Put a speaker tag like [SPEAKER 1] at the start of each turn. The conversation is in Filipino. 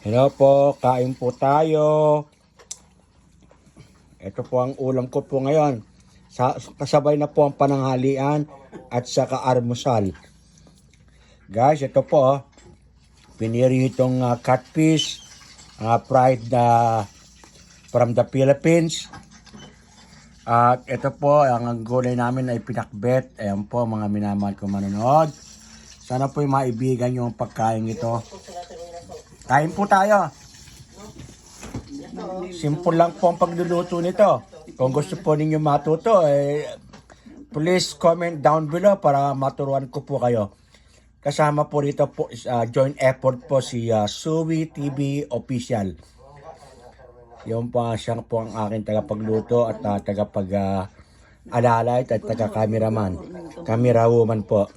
[SPEAKER 1] Hello po, kain po tayo. Ito po ang ulam ko po ngayon. Kasabay na po ang pananghalian at saka almusal. Guys, ito po. Piniri itong catfish, fried from the Philippines. At ito po, ang gulay namin ay pinakbet. Ayan po mga minamahal ko manonood. Sana po yung maibigan yung pagkain ito. Kain po tayo. Simple lang po ang pagluluto nito. Kung gusto po ninyo matuto, please comment down below para maturuan ko po kayo. Kasama po rito po joint effort po si Suwi TV Official. Yung po siya po ang aking tagapagluto at tagapag-alalay at taga-cameraman. Camera woman po.